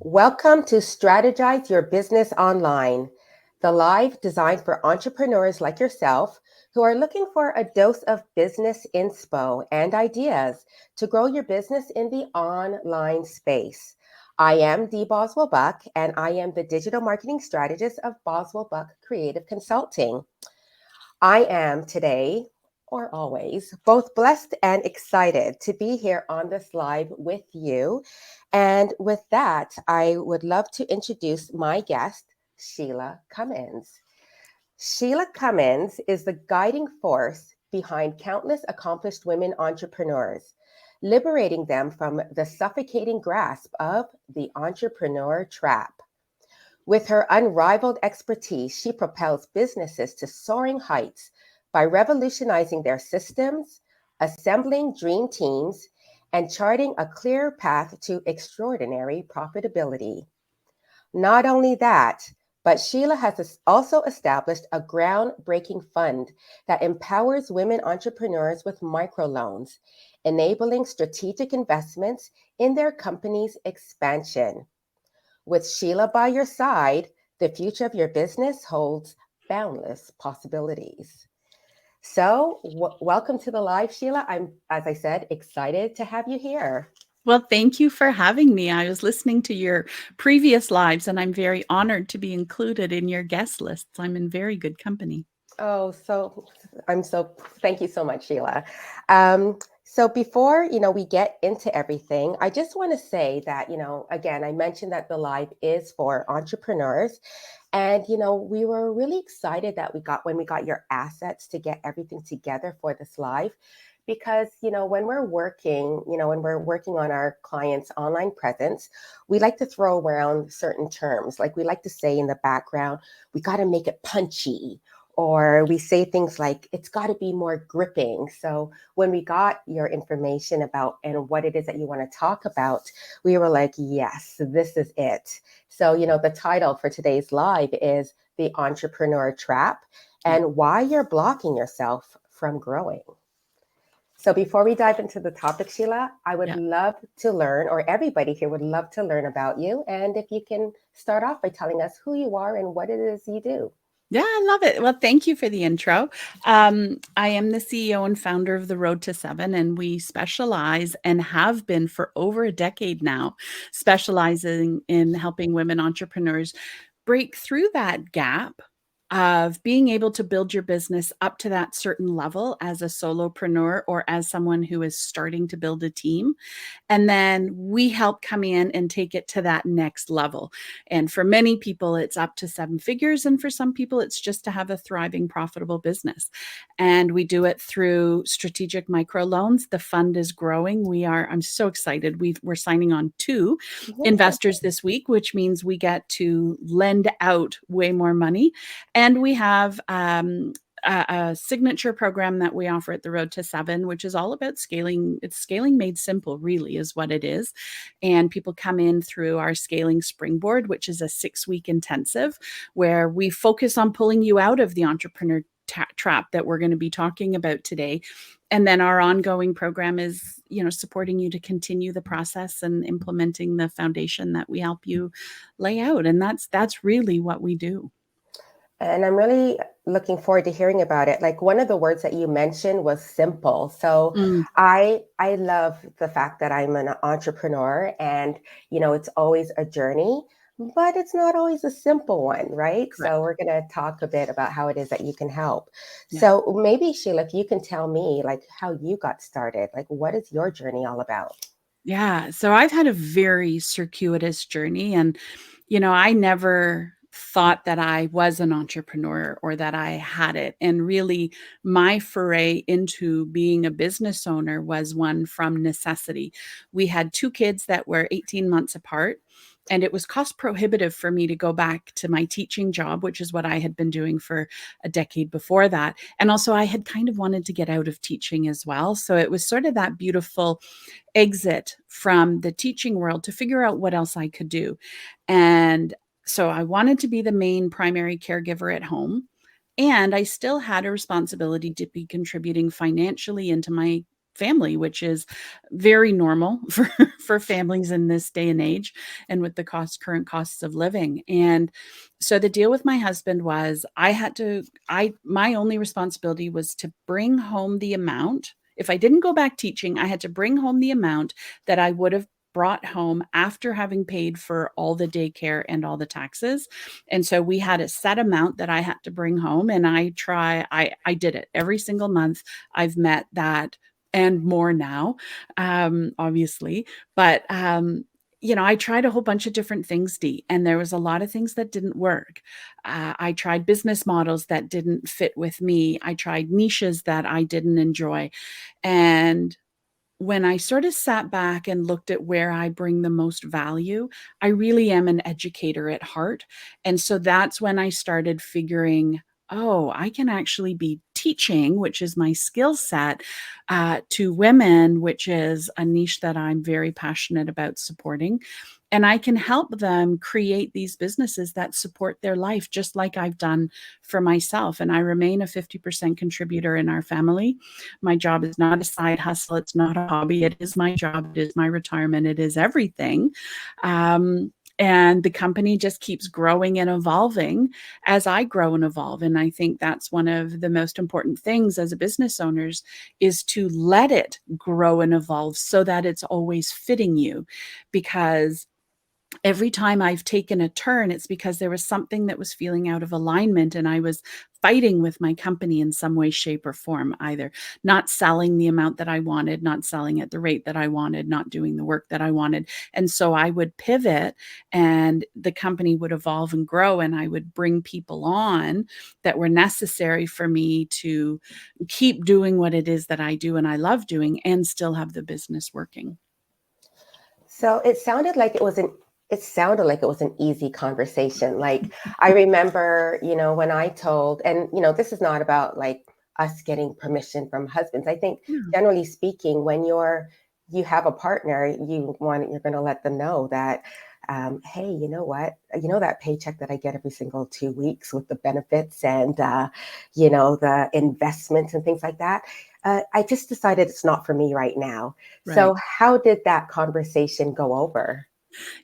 Welcome to Strategize Your Business Online, the live designed for entrepreneurs like yourself who are looking for a dose of business inspo and ideas to grow your business in the online space. I am Dee Boswell-Buck, and I am the digital marketing strategist of Boswell-Buck Creative Consulting. I am today, or always, both blessed and excited to be here on this live with you. And with that, I would love to introduce my guest, Shelagh Cummins. Shelagh Cummins is the guiding force behind countless accomplished women entrepreneurs, liberating them from the suffocating grasp of the entrepreneur trap. With her unrivaled expertise, she propels businesses to soaring heights by revolutionizing their systems, assembling dream teams, and charting a clear path to extraordinary profitability. Not only that, but Shelagh has also established a groundbreaking fund that empowers women entrepreneurs with microloans, enabling strategic investments in their company's expansion. With Shelagh by your side, the future of your business holds boundless possibilities. So, welcome to the live, Shelagh. I'm, as I said, excited to have you here. Well, thank you for having me. I was listening to your previous lives, and I'm very honored to be included in your guest lists. I'm in very good company. Oh, thank you so much, Shelagh. So before, we get into everything, I just want to say that, again, I mentioned that the live is for entrepreneurs. And, we were really excited that when we got your assets to get everything together for this live. Because, when we're working on our clients' online presence, we like to throw around certain terms. Like we like to say in the background, we got to make it punchy, or we say things like it's got to be more gripping. So when we got your information about and what it is that you want to talk about, we were like, yes, this is it. So, the title for today's live is The Entrepreneur Trap and Why You're Blocking Yourself from Growing. So before we dive into the topic, Shelagh, I would love to learn, or everybody here would love to learn about you. And if you can start off by telling us who you are and what it is you do. Yeah, I love it. Well, thank you for the intro. I am the CEO and founder of The Road to Seven, and we specialize and have been for over a decade now, specializing in helping women entrepreneurs break through that gap of being able to build your business up to that certain level as a solopreneur or as someone who is starting to build a team. And then we help come in and take it to that next level. And for many people, it's up to seven figures. And for some people, it's just to have a thriving, profitable business. And we do it through strategic microloans. The fund is growing. I'm so excited. We're signing on 2 investors this week, which means we get to lend out way more money. And we have a signature program that we offer at The Road to Seven, which is all about scaling. It's scaling made simple, really, is what it is. And people come in through our scaling springboard, which is a 6-week intensive where we focus on pulling you out of the entrepreneur trap that we're going to be talking about today. And then our ongoing program is, supporting you to continue the process and implementing the foundation that we help you lay out. And that's really what we do. And I'm really looking forward to hearing about it. Like one of the words that you mentioned was simple. So I love the fact that I'm an entrepreneur and, it's always a journey, but it's not always a simple one, right? Correct. So we're going to talk a bit about how it is that you can help. Yeah. So maybe, Shelagh, if you can tell me like how you got started, like what is your journey all about? Yeah. So I've had a very circuitous journey and, I never thought that I was an entrepreneur or that I had it. And really my foray into being a business owner was one from necessity. We had 2 kids that were 18 months apart. And it was cost prohibitive for me to go back to my teaching job, which is what I had been doing for a decade before that. And also I had kind of wanted to get out of teaching as well. So it was sort of that beautiful exit from the teaching world to figure out what else I could do. And so I wanted to be the main primary caregiver at home. And I still had a responsibility to be contributing financially into my family, which is very normal for families in this day and age, and with the current costs of living. And so the deal with my husband was my only responsibility was to bring home the amount. If I didn't go back teaching, I had to bring home the amount that I would have brought home after having paid for all the daycare and all the taxes. And so we had a set amount that I had to bring home, and I did it every single month. I've met that and more now, obviously. But I tried a whole bunch of different things, Dee, and there was a lot of things that didn't work. I tried business models that didn't fit with me. I tried niches that I didn't enjoy. And when I sort of sat back and looked at where I bring the most value, I really am an educator at heart. And so that's when I started figuring, oh, I can actually be teaching, which is my skill set, to women, which is a niche that I'm very passionate about supporting. And I can help them create these businesses that support their life, just like I've done for myself. And I remain a 50% contributor in our family. My job is not a side hustle. It's not a hobby. It is my job. It is my retirement. It is everything. And the company just keeps growing and evolving as I grow and evolve. And I think that's one of the most important things as a business owners is to let it grow and evolve so that it's always fitting you. Because every time I've taken a turn, it's because there was something that was feeling out of alignment, and I was fighting with my company in some way, shape, or form, either not selling the amount that I wanted, not selling at the rate that I wanted, not doing the work that I wanted. And so I would pivot, and the company would evolve and grow, and I would bring people on that were necessary for me to keep doing what it is that I do and I love doing, and still have the business working. So it sounded like it was an easy conversation. Like I remember, when I told, and this is not about like us getting permission from husbands. I think Yeah. generally speaking, when you have a partner, you're going to let them know that, hey, you know what, that paycheck that I get every single 2 weeks with the benefits and the investments and things like that. I just decided it's not for me right now. Right. So how did that conversation go over?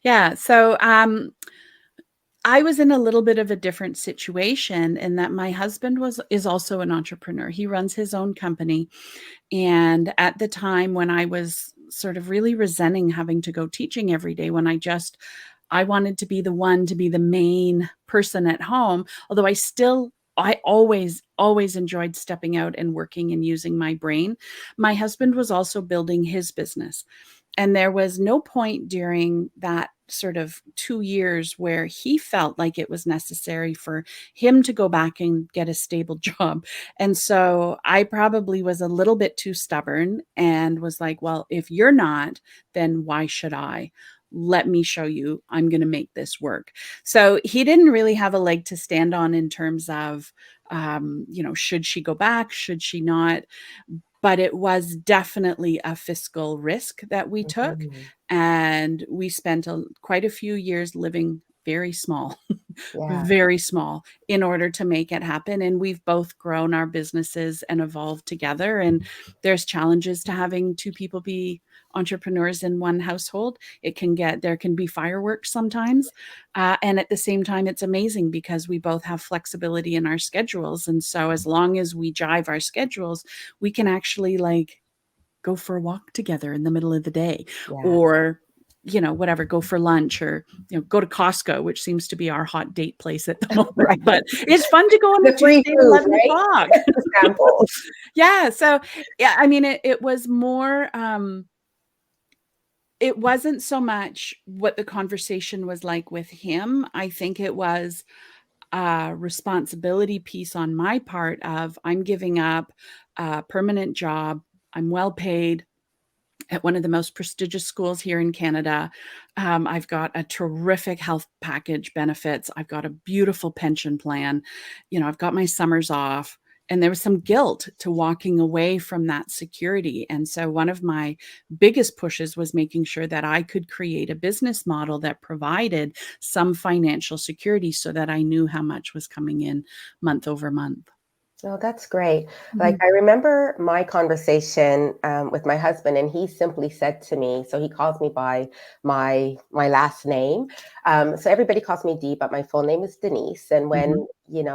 Yeah. So I was in a little bit of a different situation in that my husband is also an entrepreneur. He runs his own company. And at the time when I was sort of really resenting having to go teaching every day, when I wanted to be the one to be the main person at home, although I always enjoyed stepping out and working and using my brain. My husband was also building his business. And there was no point during that sort of 2 years where he felt like it was necessary for him to go back and get a stable job. And so I probably was a little bit too stubborn and was like, well, if you're not, then why should I? Let me show you. I'm going to make this work. So he didn't really have a leg to stand on in terms of, should she go back? Should she not? But it was definitely a fiscal risk that we took. Mhm. And we spent quite a few years living very small, Yeah, very small, in order to make it happen. And we've both grown our businesses and evolved together. And there's challenges to having two people be entrepreneurs in one household. There can be fireworks sometimes. And at the same time, it's amazing because we both have flexibility in our schedules. And so as long as we jive our schedules, we can actually like go for a walk together in the middle of the day, yeah. or whatever, go for lunch, or go to Costco, which seems to be our hot date place at the moment. Right. But it's fun to go on a The free Tuesday at food, 11 right? o'clock. The samples. Yeah. So yeah, I mean, it was more it wasn't so much what the conversation was like with him. I think it was a responsibility piece on my part of, I'm giving up a permanent job. I'm well paid at one of the most prestigious schools here in Canada. I've got a terrific health package benefits. I've got a beautiful pension plan. I've got my summers off. And there was some guilt to walking away from that security. And so one of my biggest pushes was making sure that I could create a business model that provided some financial security so that I knew how much was coming in month over month. Oh, that's great. Like, Mhm. I remember my conversation with my husband, and he simply said to me, so he calls me by my last name. So everybody calls me Dee, but my full name is Denise. And Mhm.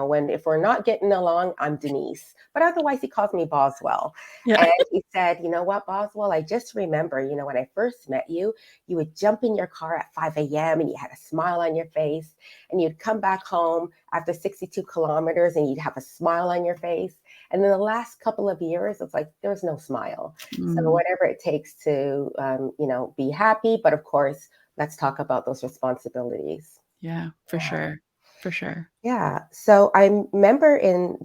when if we're not getting along, I'm Denise. But otherwise, he calls me Boswell. Yeah. And he said, you know what, Boswell, I just remember, when I first met you, you would jump in your car at 5 a.m. and you had a smile on your face, and you'd come back home after 62 kilometers and you'd have a smile on your face. And then the last couple of years, it's like there's no smile. So Mm. whatever it takes to, be happy. But of course, let's talk about those responsibilities. Yeah, for Yeah. sure. For sure. Yeah. So I remember in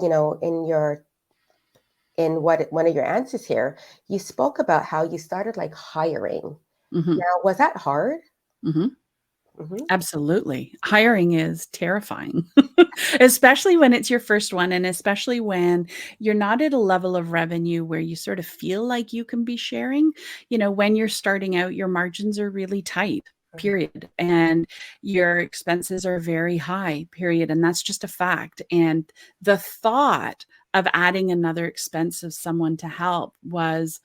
one of your answers here, you spoke about how you started like hiring. Mhm. Now, was that hard? Mhm. Hmm. Absolutely. Hiring is terrifying, especially when it's your first one, and especially when you're not at a level of revenue where you sort of feel like you can be sharing. When you're starting out, your margins are really tight, period. And your expenses are very high, period. And that's just a fact. And the thought of adding another expense of someone to help was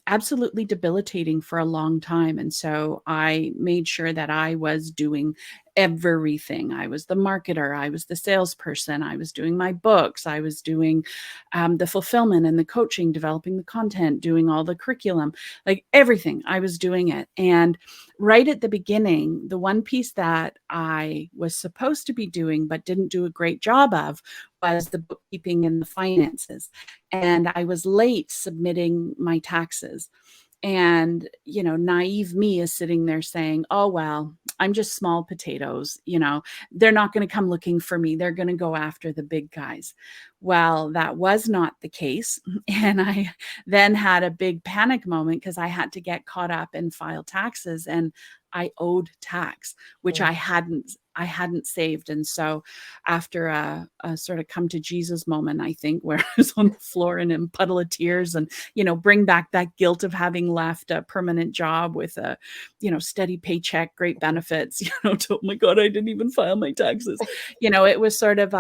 absolutely debilitating for a long time. And so I made sure that I was doing everything. I was the marketer, I was the salesperson, I was doing my books, I was doing the fulfillment and the coaching, developing the content, doing all the curriculum, like everything. I was doing it. And right at the beginning, the one piece that I was supposed to be doing but didn't do a great job of was the bookkeeping and the finances. And I was late submitting my taxes. And, naive me is sitting there saying, oh, well, I'm just small potatoes. They're not going to come looking for me. They're going to go after the big guys. Well, that was not the case. And I then had a big panic moment because I had to get caught up and file taxes. And I owed tax, which I hadn't saved. And so after a sort of come to Jesus moment, I think, where I was on the floor in a puddle of tears and, bring back that guilt of having left a permanent job with a, steady paycheck, great benefits, to, oh my God, I didn't even file my taxes. It was sort of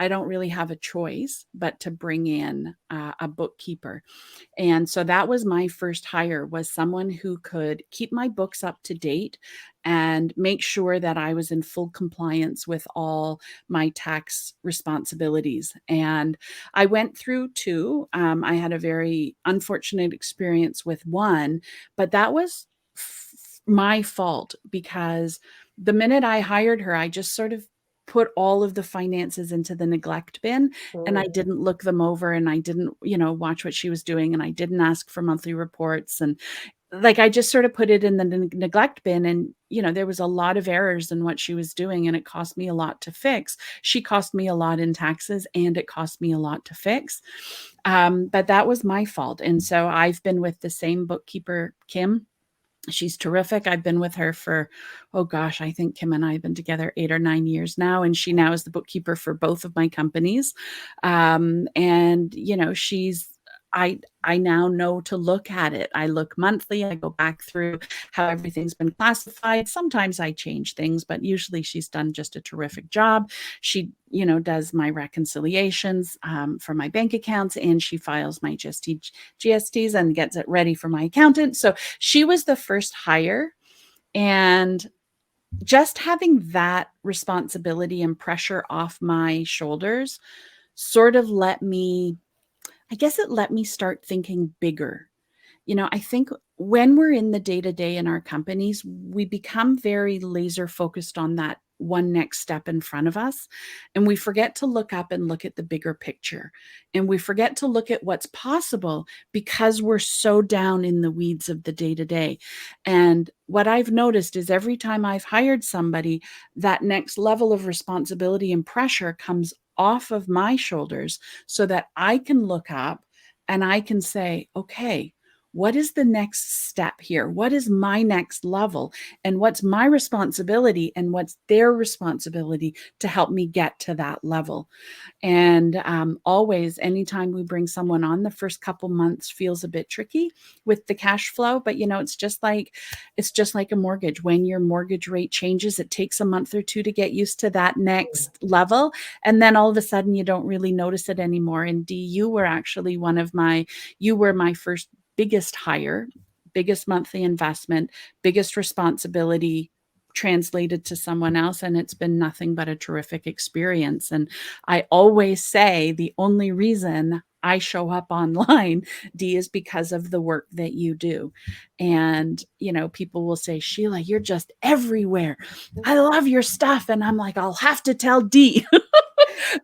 I don't really have a choice but to bring in a bookkeeper. And so that was my first hire, was someone who could keep my books up to date and make sure that I was in full compliance with all my tax responsibilities. And I went through two. I had a very unfortunate experience with one, but that was my fault, because the minute I hired her, I just sort of put all of the finances into the neglect bin, and I Mm. didn't look them over, and I didn't, watch what she was doing, and I didn't ask for monthly reports, and like I just sort of put it in the neglect bin. And there was a lot of errors in what she was doing, and it cost me a lot to fix. She cost me a lot in taxes, and it cost me a lot to fix. But that was my fault. And so I've been with the same bookkeeper, Kim. She's terrific. I've been with her for, oh gosh, I think Kim and I have been together 8 or 9 years now. And she now is the bookkeeper for both of my companies. And, I now know to look at it. I look monthly. I go back through how everything's been classified. Sometimes I change things, but usually she's done just a terrific job. She, does my reconciliations for my bank accounts, and she files my GSTs and gets it ready for my accountant. So she was the first hire. And just having that responsibility and pressure off my shoulders sort of let me start thinking bigger. I think when we're in the day to day in our companies, we become very laser focused on that one next step in front of us. And we forget to look up and look at the bigger picture. And we forget to look at what's possible because we're so down in the weeds of the day to day. And what I've noticed is every time I've hired somebody, that next level of responsibility and pressure comes off of my shoulders so that I can look up and I can say, okay, what is the next step here? What is my next level? And what's my responsibility and what's their responsibility to help me get to that level? And always, anytime we bring someone on, the first couple months feels a bit tricky with the cash flow. But it's just like a mortgage. When your mortgage rate changes, it takes a month or two to get used to that next level, and then all of a sudden you don't really notice it anymore. And Dee, you were actually you were my first biggest hire, biggest monthly investment, biggest responsibility translated to someone else, and it's been nothing but a terrific experience. And I always say the only reason I show up online, Dee, is because of the work that you do. And, people will say, Shelagh, you're just everywhere. I love your stuff. And I'm like, I'll have to tell Dee.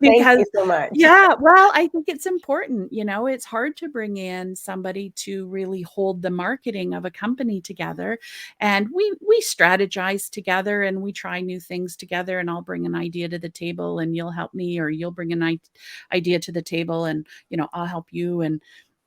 Thank you Because so much. yeah, well, I think it's important. It's hard to bring in somebody to really hold the marketing of a company together. And we strategize together and we try new things together, and I'll bring an idea to the table and you'll help me, or you'll bring an idea to the table and I'll help you. And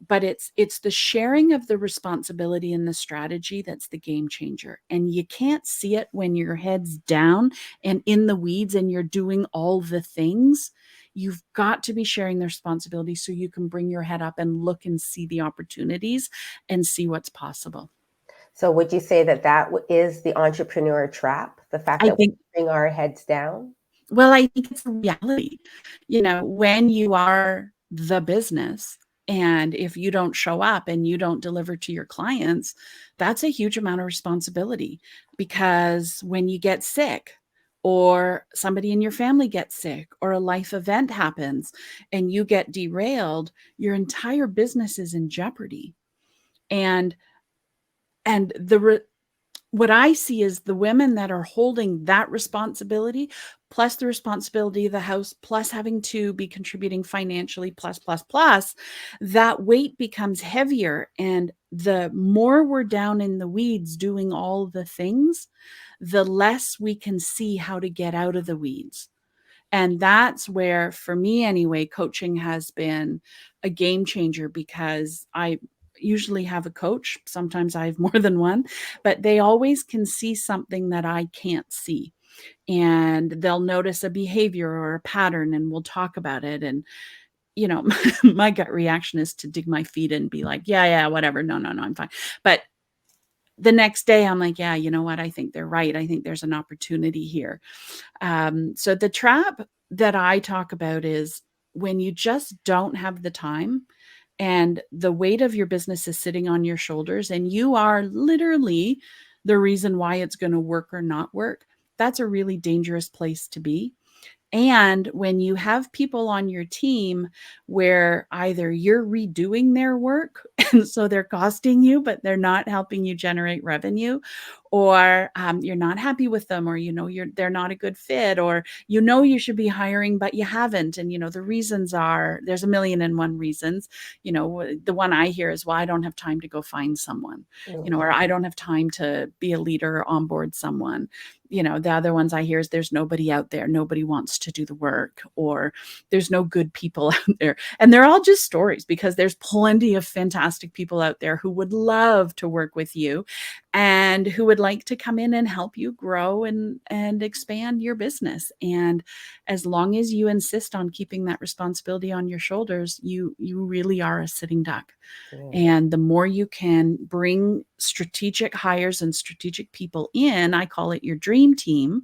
but it's the sharing of the responsibility and the strategy that's the game changer. And you can't see it when your head's down and in the weeds and you're doing all the things. You've got to be sharing the responsibility so you can bring your head up and look and see the opportunities and see what's possible. So would you say that is the entrepreneur trap, the fact I that we think bring our heads down? Well, I think it's a reality. When you are the business, and if you don't show up and you don't deliver to your clients, that's a huge amount of responsibility. Because when you get sick, or somebody in your family gets sick, or a life event happens and you get derailed, your entire business is in jeopardy. And what I see is the women that are holding that responsibility, plus the responsibility of the house, plus having to be contributing financially, plus, that weight becomes heavier. And the more we're down in the weeds doing all the things, the less we can see how to get out of the weeds. And that's where, for me anyway, coaching has been a game changer, because I usually have a coach. Sometimes I have more than one, but they always can see something that I can't see. And they'll notice a behavior or a pattern, and we'll talk about it. And, my gut reaction is to dig my feet in and be like, yeah, whatever. No, I'm fine. But the next day I'm like, yeah, you know what? I think they're right. I think there's an opportunity here. So the trap that I talk about is when you just don't have the time and the weight of your business is sitting on your shoulders and you are literally the reason why it's going to work or not work. That's a really dangerous place to be. And when you have people on your team where either you're redoing their work and so they're costing you, but they're not helping you generate revenue, or you're not happy with them, or they're not a good fit, or you should be hiring but you haven't, and the reasons are, there's a million and one reasons. The one I hear is, well, I don't have time to go find someone, or I don't have time to be a leader or onboard someone. The other ones I hear is, there's nobody out there, nobody wants to do the work, or there's no good people out there. And they're all just stories, because there's plenty of fantastic people out there who would love to work with you and who would like to come in and help you grow and expand your business. And as long as you insist on keeping that responsibility on your shoulders, you really are a sitting duck. And the more you can bring strategic hires and strategic people in, I call it your dream team,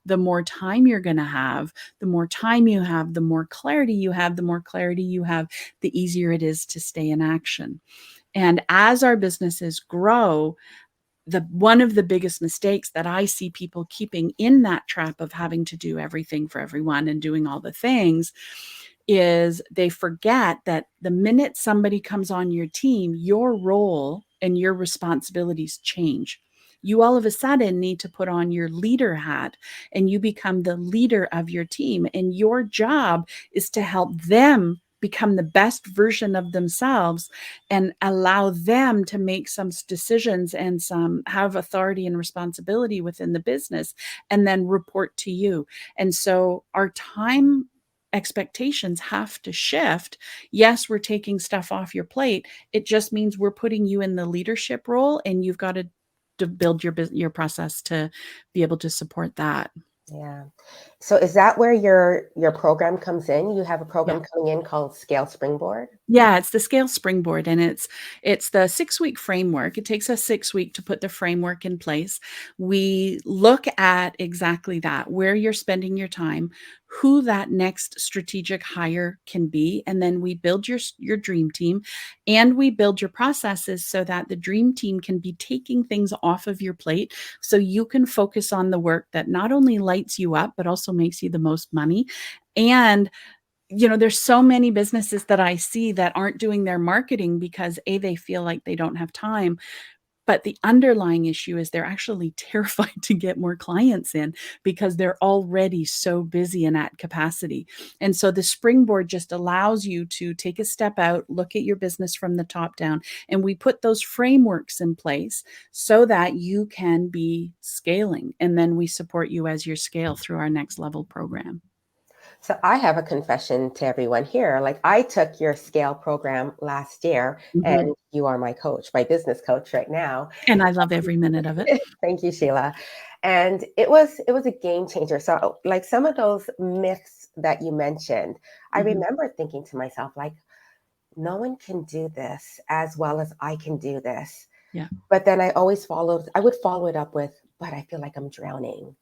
the more time you're going to have. The more time you have, the more clarity you have. The more clarity you have, the easier it is to stay in action. And as our businesses grow, one of the biggest mistakes that I see people keeping in that trap of having to do everything for everyone and doing all the things is they forget that the minute somebody comes on your team, your role and your responsibilities change. You all of a sudden need to put on your leader hat and you become the leader of your team. And your job is to help them become the best version of themselves and allow them to make some decisions and have authority and responsibility within the business, and then report to you. And so our time expectations have to shift. Yes, we're taking stuff off your plate. It just means we're putting you in the leadership role, and you've got to build your process to be able to support that. Yeah. So is that where your program comes in? You have a Yeah. program coming in called Scale Springboard? Yeah, it's the Scale Springboard, and it's the 6-week framework. It takes us 6 weeks to put the framework in place. We look at exactly that, where you're spending your time, who that next strategic hire can be, and then we build your dream team, and we build your processes so that the dream team can be taking things off of your plate, so you can focus on the work that not only lights you up but also makes you the most money. And there's so many businesses that I see that aren't doing their marketing because they feel like they don't have time. But the underlying issue is they're actually terrified to get more clients in because they're already so busy and at capacity. And so the springboard just allows you to take a step out, look at your business from the top down, and we put those frameworks in place so that you can be scaling. And then we support you as you scale through our next level program. So I have a confession to everyone here. Like I took your scale program last year, Mhm. and you are my coach, my business coach right now. And I love every minute of it. Thank you, Sheila. And it was a game changer. So like some of those myths that you mentioned, I Mhm. remember thinking to myself, like, no one can do this as well as I can do this. Yeah. But then I would follow it up with, but I feel like I'm drowning.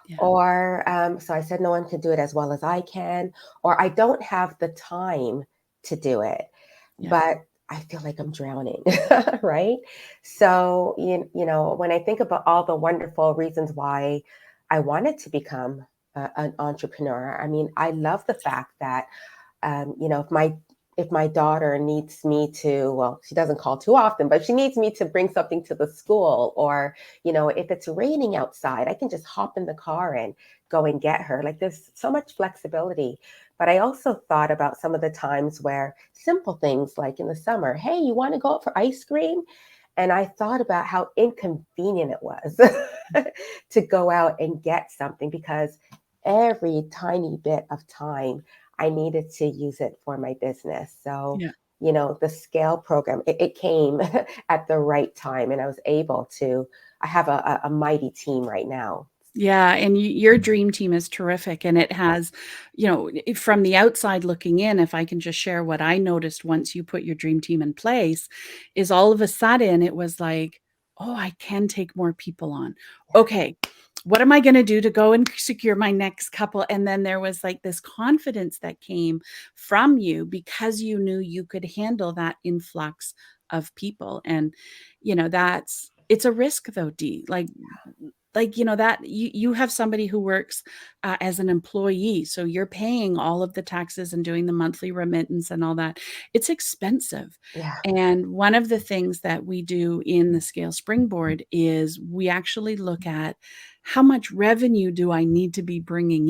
Yeah. Or so I said, no one can do it as well as I can, or I don't have the time to do it, Yeah. but I feel like I'm drowning, right? So, when I think about all the wonderful reasons why I wanted to become an entrepreneur, I mean, I love the fact that if my daughter needs me to, well, she doesn't call too often, but she needs me to bring something to the school, or if it's raining outside, I can just hop in the car and go and get her. Like there's so much flexibility. But I also thought about some of the times where simple things like in the summer, hey, you want to go out for ice cream? And I thought about how inconvenient it was to go out and get something, because every tiny bit of time I needed to use it for my business. So, Yeah. the scale program, it came at the right time, and I was able to, I have a mighty team right now. Yeah, and your dream team is terrific, and it has, from the outside looking in, if I can just share what I noticed once you put your dream team in place, is all of a sudden it was like, oh, I can take more people on. Okay, what am I going to do to go and secure my next couple? And then there was like this confidence that came from you because you knew you could handle that influx of people. And, it's a risk though, Dee. That you have somebody who works as an employee, so you're paying all of the taxes and doing the monthly remittance and all that. It's expensive. Yeah. And one of the things that we do in the Scale Springboard is we actually look at how much revenue do I need to be bringing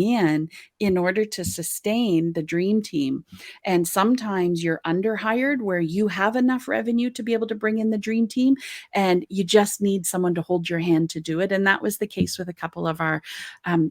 in order to sustain the dream team. And sometimes you're underhired where you have enough revenue to be able to bring in the dream team, and you just need someone to hold your hand to do it. And that was the case with a couple of our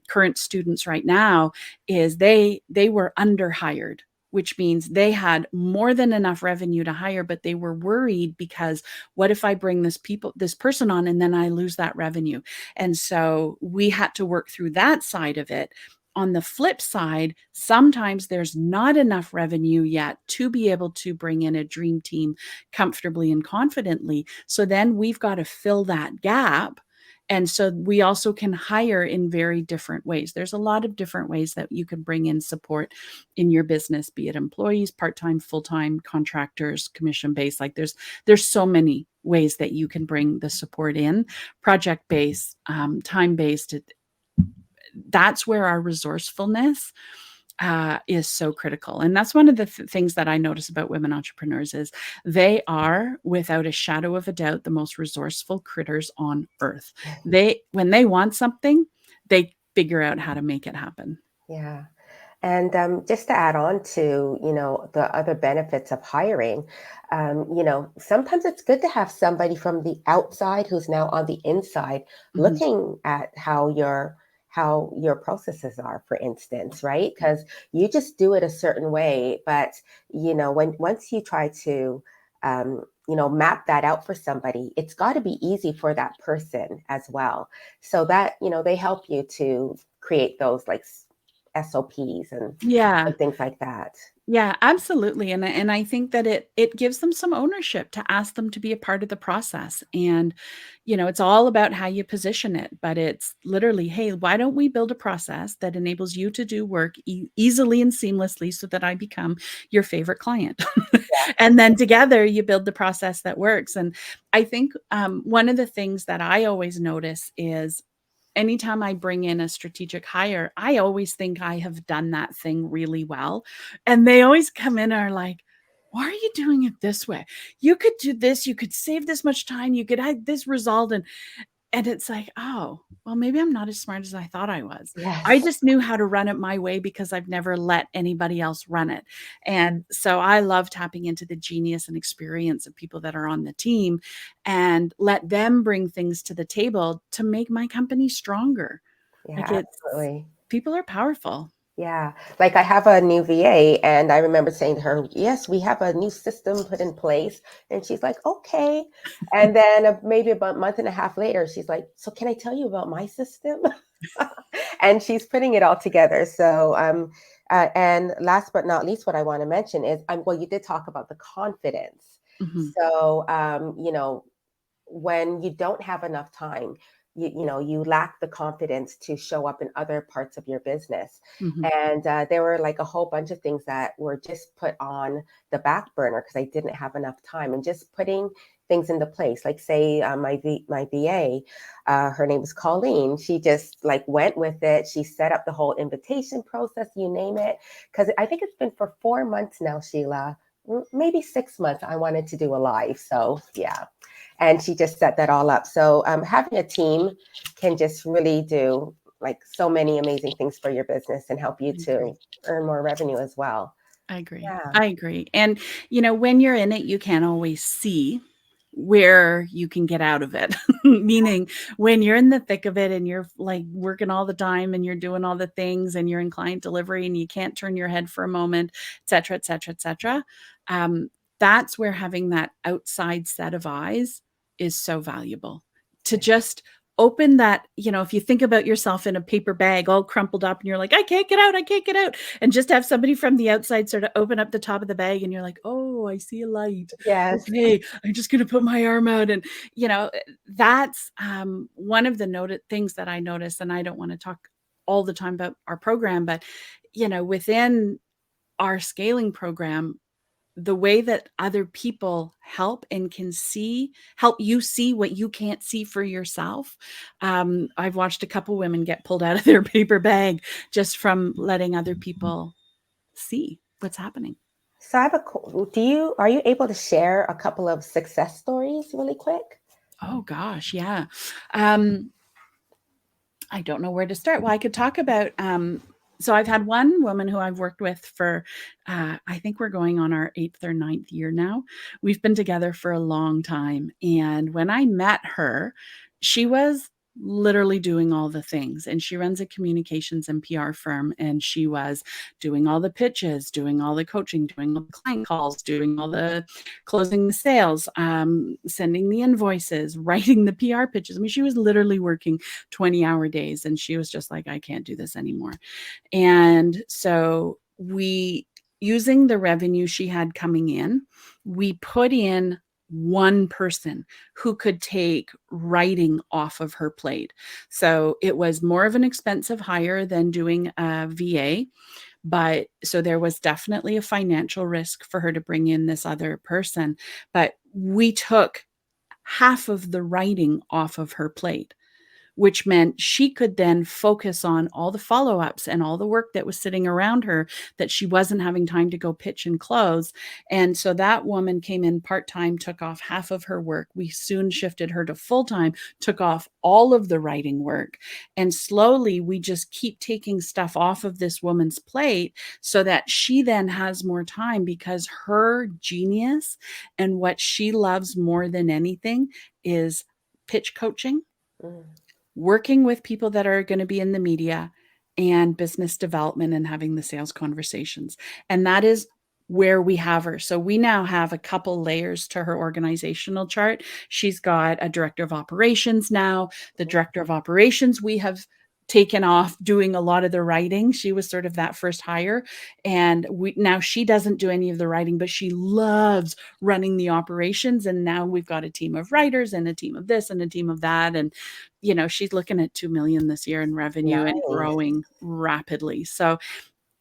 current students right now. Is they were underhired, which means they had more than enough revenue to hire, but they were worried because what if I bring this person on and then I lose that revenue? And so we had to work through that side of it. On the flip side, sometimes there's not enough revenue yet to be able to bring in a dream team comfortably and confidently. So then we've got to fill that gap. And so we also can hire in very different ways. There's a lot of different ways that you can bring in support in your business, be it employees, part-time, full-time, contractors, commission-based. Like there's so many ways that you can bring the support in, project-based, time-based. That's where our resourcefulness is so critical. And that's one of the things that I notice about women entrepreneurs is they are, without a shadow of a doubt, the most resourceful critters on earth. When they want something, they figure out how to make it happen. Yeah. And just to add on to, the other benefits of hiring, sometimes it's good to have somebody from the outside who's now on the inside Mhm. looking at how your processes are, for instance, right? Because you just do it a certain way, but when once you try to map that out for somebody, it's got to be easy for that person as well. So that, they help you to create those like SOPs Yeah. and things like that. Yeah, absolutely. And I think that it gives them some ownership to ask them to be a part of the process. And, it's all about how you position it, but it's literally, hey, why don't we build a process that enables you to do work easily and seamlessly so that I become your favorite client? And then together you build the process that works. And I think one of the things that I always notice is anytime I bring in a strategic hire, I always think I have done that thing really well. And they always come in and are like, why are you doing it this way? You could do this, you could save this much time, you could have this result. And it's like, oh, well, maybe I'm not as smart as I thought I was. I Yes. just knew how to run it my way because I've never let anybody else run it. And so I love tapping into the genius and experience of people that are on the team and let them bring things to the table to make my company stronger. Like Yeah, it's absolutely. people are powerful. Yeah, like I have a new VA, and I remember saying to her, "Yes, we have a new system put in place." And she's like, "Okay." And then maybe about a month and a half later, she's like, "So can I tell you about my system?" And she's putting it all together. So, and last but not least, what I want to mention is, well, you did talk about the confidence. Mhm, So, when you don't have enough time, you lack the confidence to show up in other parts of your business. mhm, And there were like a whole bunch of things that were just put on the back burner because I didn't have enough time, and just putting things into place, like say my VA, her name is Colleen. She just like went with it. She set up the whole invitation process, you name it, because I think it's been for 4 months now, Sheila, maybe 6 months. I wanted to do a live, so yeah, and she just set that all up. So having a team can just really do like so many amazing things for your business and help you I to agree. earn more revenue as well. I agree. Yeah. I agree. And, when you're in it, you can't always see where you can get out of it. Meaning, when you're in the thick of it and you're like working all the time and you're doing all the things and you're in client delivery and you can't turn your head for a moment, et cetera, et cetera, et cetera. Um, that's where having that outside set of eyes is so valuable to just open that, if you think about yourself in a paper bag all crumpled up and you're like, I can't get out, I can't get out, and just have somebody from the outside sort of open up the top of the bag and you're like, oh, I see a light. Yes. Okay, I'm just going to put my arm out. And that's one of the noted things that I notice. And I don't want to talk all the time about our program, but within our scaling program, the way that other people help and can help you see what you can't see for yourself. I've watched a couple women get pulled out of their paper bag just from letting other people see what's happening. So I have are you able to share a couple of success stories really quick? Oh gosh, yeah. Um, I don't know where to start. Well, I could talk about so I've had one woman who I've worked with for I think we're going on our 8th or 9th year now. We've been together for a long time. And when I met her, she was literally doing all the things, and she runs a communications and PR firm, and she was doing all the pitches, doing all the coaching, doing all the client calls, doing all the closing the sales, sending the invoices, writing the PR pitches. I mean, she was literally working 20-hour days, and she was just like, I can't do this anymore. And so using the revenue she had coming in, we put in one person who could take writing off of her plate. So it was more of an expensive hire than doing a VA. But so there was definitely a financial risk for her to bring in this other person. But we took half of the writing off of her plate, which meant she could then focus on all the follow-ups and all the work that was sitting around her that she wasn't having time to go pitch and close. And so that woman came in part-time, took off half of her work. We soon shifted her to full-time, took off all of the writing work. And slowly we just keep taking stuff off of this woman's plate so that she then has more time, because her genius and what she loves more than anything is pitch coaching Mm. working with people that are going to be in the media and business development and having the sales conversations. And that is where we have her. So we now have a couple layers to her organizational chart. She's got a director of operations now. The director of operations, we have taken off doing a lot of the writing. She was sort of that first hire. And now she doesn't do any of the writing, but she loves running the operations. And now we've got a team of writers and a team of this and a team of that. And, she's looking at 2 million this year in revenue and Nice. growing rapidly. So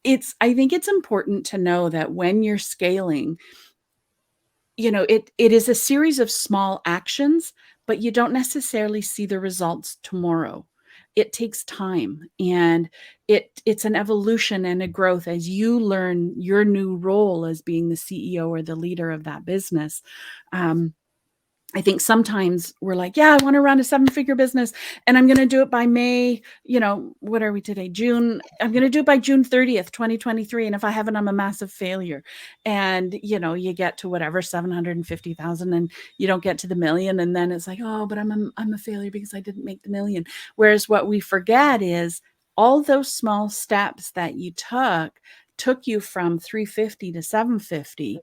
I think it's important to know that when you're scaling, it is a series of small actions, but you don't necessarily see the results tomorrow. It takes time, and it's an evolution and a growth as you learn your new role as being the CEO or the leader of that business. I think sometimes we're like, yeah, I want to run a 7-figure business and I'm going to do it by May, what are we today? June. I'm going to do it by June 30th, 2023. And if I haven't, I'm a massive failure. And, you get to whatever, 750,000 and you don't get to the million. And then it's like, oh, but I'm a failure because I didn't make the million. Whereas what we forget is all those small steps that you took you from 350 to 750.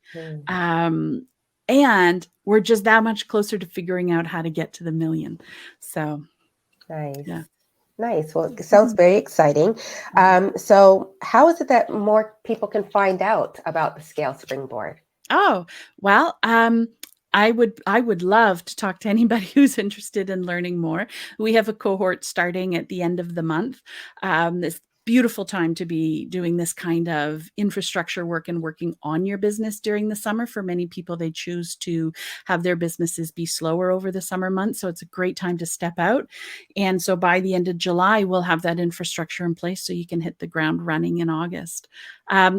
And we're just that much closer to figuring out how to get to the million. So, Nice. yeah. Nice. Well, it sounds very exciting. So how is it that more people can find out about the Scale Springboard? Oh, well, I would love to talk to anybody who's interested in learning more. We have a cohort starting at the end of the month. This beautiful time to be doing this kind of infrastructure work and working on your business during the summer. For many people, they choose to have their businesses be slower over the summer months. So it's a great time to step out. And so by the end of July, we'll have that infrastructure in place so you can hit the ground running in August.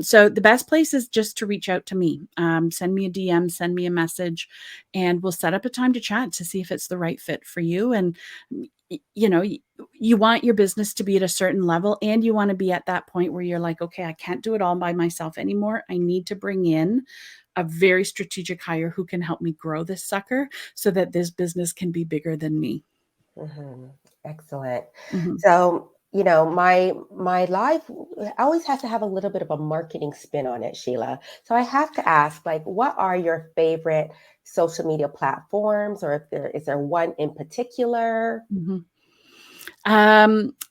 So the best place is just to reach out to me. Send me a DM, send me a message, and we'll set up a time to chat to see if it's the right fit for you. And you want your business to be at a certain level, and you want to be at that point where you're like, okay, I can't do it all by myself anymore. I need to bring in a very strategic hire who can help me grow this sucker so that this business can be bigger than me. Excellent. So, my life always has to have a little bit of a marketing spin on it, Shelagh. So I have to ask, like, what are your favorite social media platforms, or is there one in particular?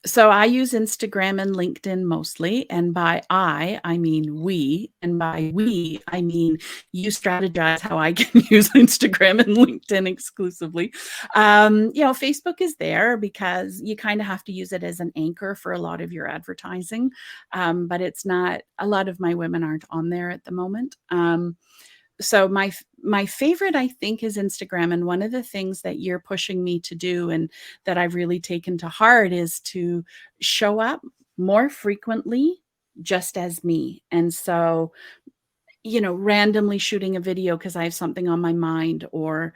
So I use Instagram and LinkedIn mostly. And by I mean we. And by we, I mean you strategize how I can use Instagram and LinkedIn exclusively. Facebook is there because you kind of have to use it as an anchor for a lot of your advertising. But it's not, a lot of my women aren't on there at the moment. So my favorite, I think, is Instagram. And one of the things that you're pushing me to do and that I've really taken to heart is to show up more frequently just as me. And so, randomly shooting a video because I have something on my mind, or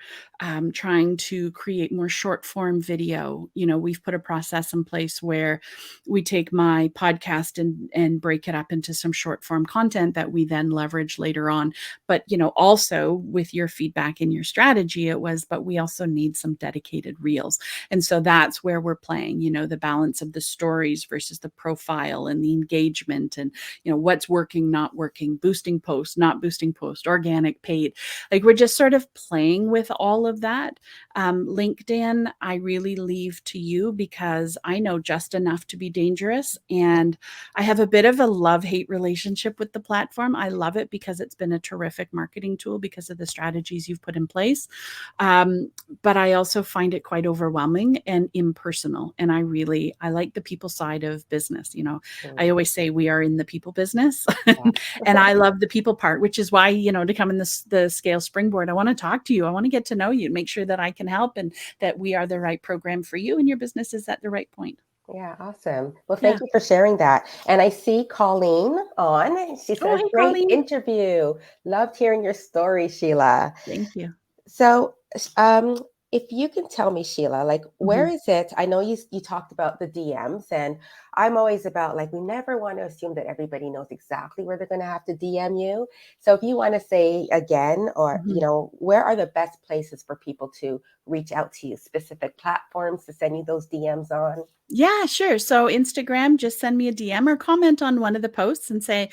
trying to create more short form video. We've put a process in place where we take my podcast and break it up into some short form content that we then leverage later on. But, also with your feedback and your strategy, but we also need some dedicated reels. And so that's where we're playing, the balance of the stories versus the profile and the engagement and, what's working, not working, boosting posts, not boosting post, organic, paid. Like, we're just sort of playing with all of that. LinkedIn, I really leave to you because I know just enough to be dangerous. And I have a bit of a love-hate relationship with the platform. I love it because it's been a terrific marketing tool because of the strategies you've put in place. But I also find it quite overwhelming and impersonal. And I like the people side of business. I always say we are in the people business. And I love the people part, which is why, to come in the Scale Springboard, I want to talk to you. I want to get to know you, make sure that I can help and that we are the right program for you and your business is at the right point. Yeah, awesome. Well, thank you for sharing that. And I see Colleen on. She says, hey, great Colleen. interview. Loved hearing your story, Shelagh. Thank you. So, if you can tell me, Shelagh, like, where is it? I know you talked about the DMs, and I'm always about like, we never want to assume that everybody knows exactly where they're going to have to DM you. So if you want to say again, or, Mhm. where are the best places for people to reach out to you, specific platforms to send you those DMs on? Yeah, sure. So Instagram, just send me a DM or comment on one of the posts and say,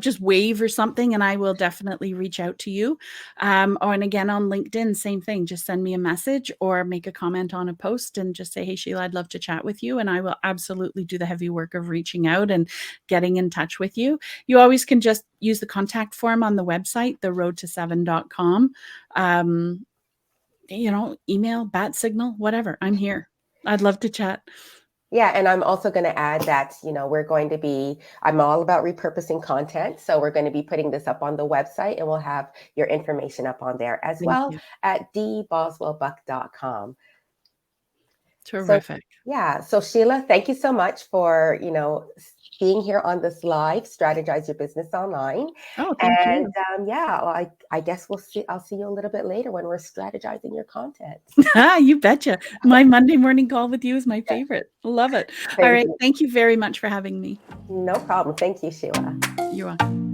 just wave or something, and I will definitely reach out to you. And again, on LinkedIn, same thing. Just send me a message or make a comment on a post and just say, hey, Sheila, I'd love to chat with you. And I will absolutely do the heavy work of reaching out and getting in touch with you. You always can just use the contact form on the website, theroadto7.com. Email, bat signal, whatever. I'm here. I'd love to chat. Yeah, and I'm also going to add that, I'm all about repurposing content. So we're going to be putting this up on the website, and we'll have your information up on there as Thank well you. at dboswellbuck.com. So, Terrific. yeah. So, Sheila, thank you so much for, being here on this live Strategize Your Business Online. Oh, thank And you. yeah, well, I guess I'll see you a little bit later when we're strategizing your content. You betcha. My Monday morning call with you is my Yeah, favorite. Love it. All thank right. you. Thank you very much for having me. No problem. Thank you, Sheila. You're welcome.